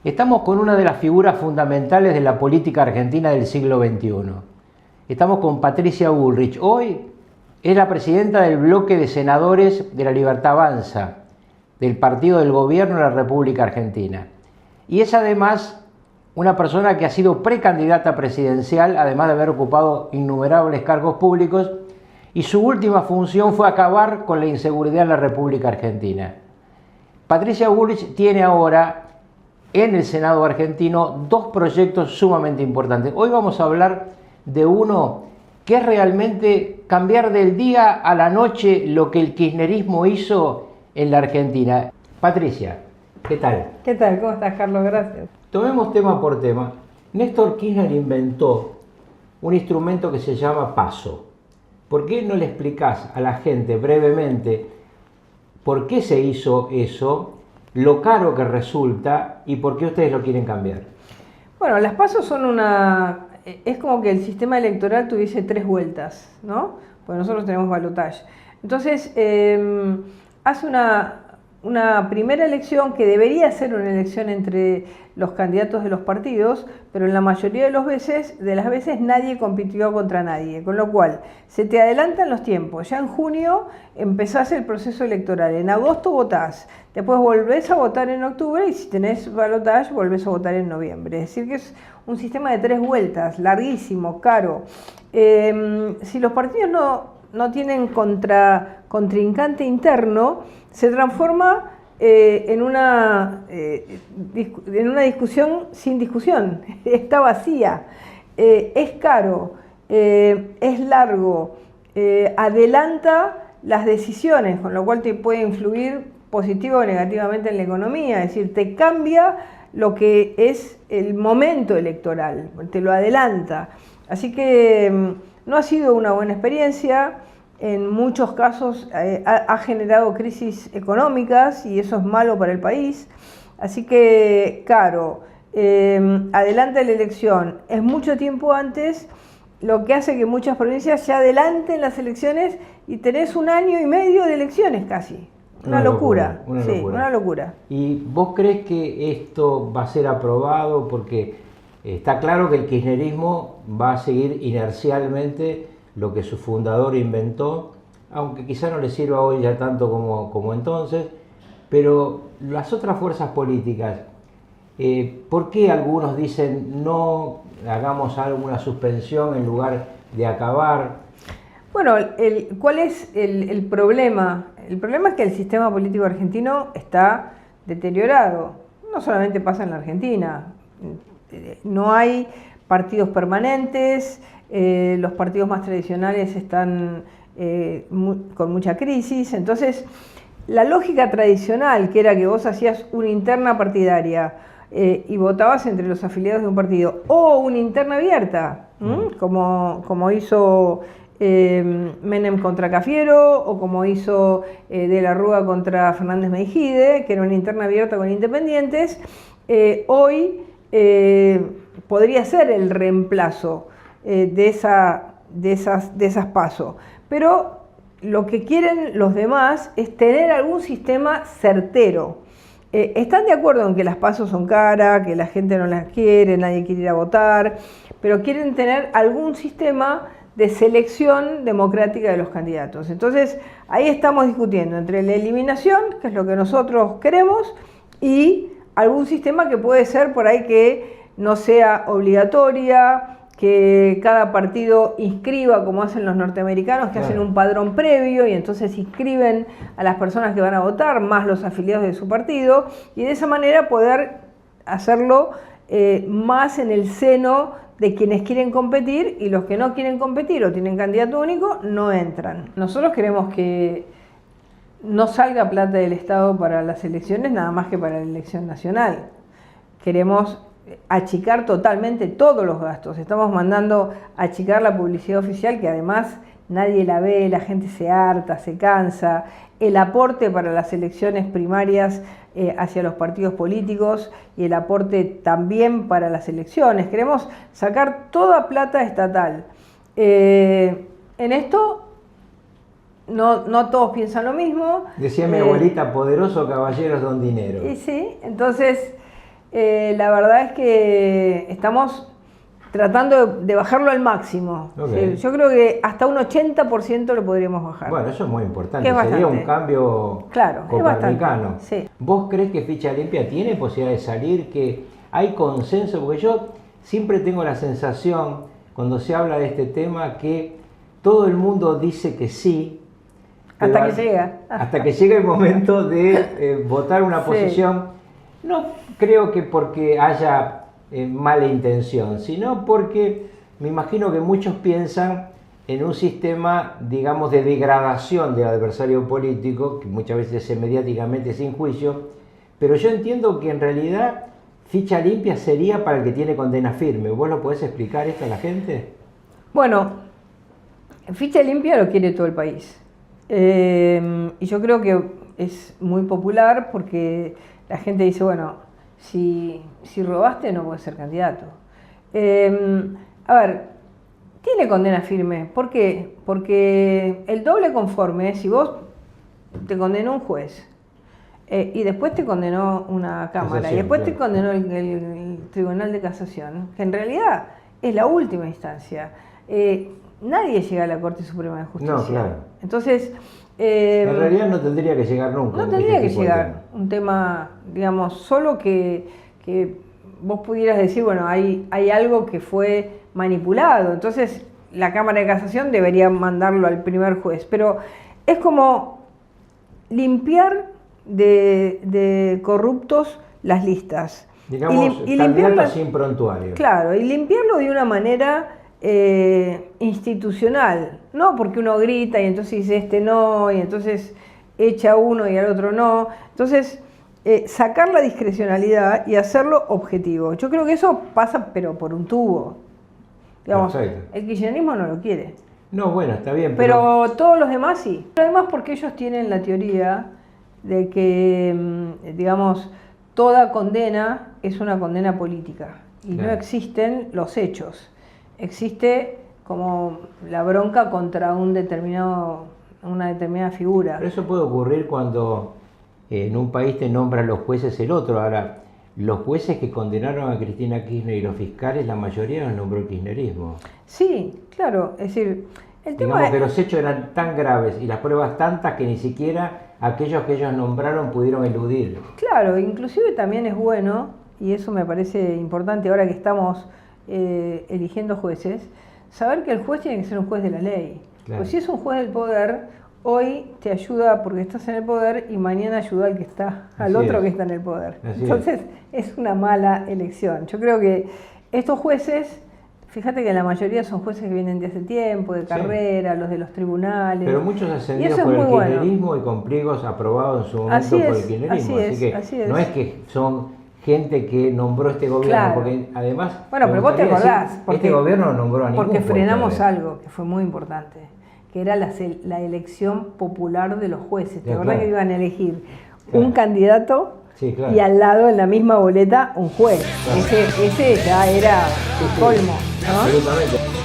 Estamos con una de las figuras fundamentales de la política argentina del siglo XXI. Estamos con Patricia Bullrich. Hoy es la presidenta del bloque de senadores de La Libertad Avanza, del partido del gobierno de la República Argentina. Y es además una persona que ha sido precandidata presidencial, además de haber ocupado innumerables cargos públicos, y su última función fue acabar con la inseguridad en la República Argentina. Patricia Bullrich tiene ahora en el Senado argentino dos proyectos sumamente importantes. Hoy vamos a hablar de uno que es realmente cambiar del día a la noche lo que el kirchnerismo hizo en la Argentina. Patricia, ¿qué tal? ¿Qué tal? ¿Cómo estás, Carlos? Gracias. Tomemos tema por tema. Néstor Kirchner inventó un instrumento que se llama PASO. ¿Por qué no le explicás a la gente brevemente por qué se hizo eso, lo caro que resulta y por qué ustedes lo quieren cambiar? Bueno, las PASO son es como que el sistema electoral tuviese 3 vueltas, ¿no? Porque nosotros tenemos balotaje. Entonces, hace una primera elección que debería ser una elección entre los candidatos de los partidos, pero en la mayoría de las veces nadie compitió contra nadie, con lo cual se te adelantan los tiempos. Ya en junio empezás el proceso electoral, en agosto votás, después volvés a votar en octubre y si tenés balotaje volvés a votar en noviembre. Es decir que es un sistema de 3 vueltas, larguísimo, caro. Si los partidos no tienen contrincante interno, se transforma en una discusión sin discusión. Está vacía, es caro, es largo, adelanta las decisiones, con lo cual te puede influir positivo o negativamente en la economía, es decir, te cambia lo que es el momento electoral, te lo adelanta. Así que no ha sido una buena experiencia. En muchos casos ha generado crisis económicas y eso es malo para el país. Así que, caro, adelanta la elección, es mucho tiempo antes, lo que hace que muchas provincias se adelanten las elecciones y tenés 1 año y medio de elecciones casi. Una locura. Una locura. ¿Y vos crees que esto va a ser aprobado? Porque está claro que el kirchnerismo va a seguir inercialmente lo que su fundador inventó, aunque quizá no le sirva hoy ya tanto como entonces, pero las otras fuerzas políticas, ¿por qué algunos dicen no hagamos alguna suspensión en lugar de acabar? Bueno, ¿cuál es el problema? El problema es que el sistema político argentino está deteriorado. No solamente pasa en la Argentina, no hay partidos permanentes. Los partidos más tradicionales están con mucha crisis, entonces la lógica tradicional, que era que vos hacías una interna partidaria y votabas entre los afiliados de un partido, o una interna abierta, como hizo Menem contra Cafiero, o como hizo De la Rúa contra Fernández Meijide, que era una interna abierta con independientes, hoy podría ser el reemplazo de esas PASO. Pero lo que quieren los demás es tener algún sistema certero. Están de acuerdo en que las PASO son caras, que la gente no las quiere, nadie quiere ir a votar, pero quieren tener algún sistema de selección democrática de los candidatos. Entonces, ahí estamos discutiendo entre la eliminación, que es lo que nosotros queremos, y algún sistema que puede ser por ahí que no sea obligatoria, que cada partido inscriba, como hacen los norteamericanos, que hacen un padrón previo y entonces inscriben a las personas que van a votar, más los afiliados de su partido, y de esa manera poder hacerlo más en el seno de quienes quieren competir, y los que no quieren competir o tienen candidato único no entran. Nosotros queremos que no salga plata del Estado para las elecciones, nada más que para la elección nacional. Queremos achicar totalmente todos los gastos. Estamos mandando a achicar la publicidad oficial, que además nadie la ve, la gente se harta, se cansa. El aporte para las elecciones primarias hacia los partidos políticos y el aporte también para las elecciones. Queremos sacar toda plata estatal. En esto no todos piensan lo mismo. Decía mi abuelita, poderosos caballeros don dinero. Y sí, entonces La verdad es que estamos tratando de bajarlo al máximo. Okay. Yo creo que hasta un 80% lo podríamos bajar. Bueno, eso es muy importante. Es Sería bastante. un cambio Claro, es copernicano. bastante, sí. ¿Vos crees que Ficha Limpia tiene posibilidad de salir? ¿Que hay consenso? Porque yo siempre tengo la sensación, cuando se habla de este tema, que todo el mundo dice que sí. Hasta que llega. Hasta que llega el momento de votar una posición. No creo que porque haya mala intención, sino porque me imagino que muchos piensan en un sistema, digamos, de degradación del adversario político, que muchas veces es mediáticamente sin juicio, pero yo entiendo que en realidad Ficha Limpia sería para el que tiene condena firme. ¿Vos lo podés explicar esto a la gente? Bueno, Ficha Limpia lo quiere todo el país. Y yo creo que es muy popular porque la gente dice, bueno, si robaste no puedes ser candidato. A ver, tiene condena firme. ¿Por qué? Porque el doble conforme, si vos te condenó un juez y después te condenó una Cámara Casación, y después claro. te condenó el Tribunal de Casación, que en realidad es la última instancia, nadie llega a la Corte Suprema de Justicia. No, claro. Entonces, En realidad no tendría que llegar nunca. no tendría que llegar un tema, digamos, solo que vos pudieras decir, bueno, hay algo que fue manipulado, entonces la Cámara de Casación debería mandarlo al primer juez, pero es como limpiar de corruptos las listas. Digamos, y candidatos sin prontuario. Claro, y limpiarlo de una manera institucional, no porque uno grita y entonces dice este no, y entonces echa a uno y al otro no. Entonces, sacar la discrecionalidad y hacerlo objetivo. Yo creo que eso pasa, pero por un tubo. Digamos, Perfecto. el kirchnerismo no lo quiere. No, bueno, está bien. Pero todos los demás sí. Además porque ellos tienen la teoría de que, digamos, toda condena es una condena política y Claro. no existen los hechos. Existe como la bronca contra una determinada figura. Pero eso puede ocurrir cuando en un país te nombran los jueces el otro. Ahora, los jueces que condenaron a Cristina Kirchner y los fiscales, la mayoría los nombró el kirchnerismo. Sí, claro. Es decir, el tema Digamos es que los hechos eran tan graves y las pruebas tantas que ni siquiera aquellos que ellos nombraron pudieron eludir. Claro, inclusive también es bueno, y eso me parece importante ahora que estamos eligiendo jueces, saber que el juez tiene que ser un juez de la ley. Claro. Pues si es un juez del poder, hoy te ayuda porque estás en el poder y mañana ayuda al que está, al Así otro es. que está en el poder. Así Entonces es una mala elección. Yo creo que estos jueces, fíjate que la mayoría son jueces que vienen de hace tiempo, de carrera, los de los tribunales. Pero muchos ascendidos eso es por el muy bueno. kirchnerismo y con pliegos aprobados en su momento Así por es, el kirchnerismo. así es. No es que son gente que nombró este gobierno, Claro. porque además... Bueno, pero vos te acordás, este gobierno no nombró a ningún porque juez frenamos todavía. algo que fue muy importante, que era la elección popular de los jueces. ¿Te Ya, acordás claro. que iban a elegir Claro. un candidato Sí, claro. y al lado en la misma boleta un juez? Claro. Ese ya era el colmo, ¿no? Absolutamente.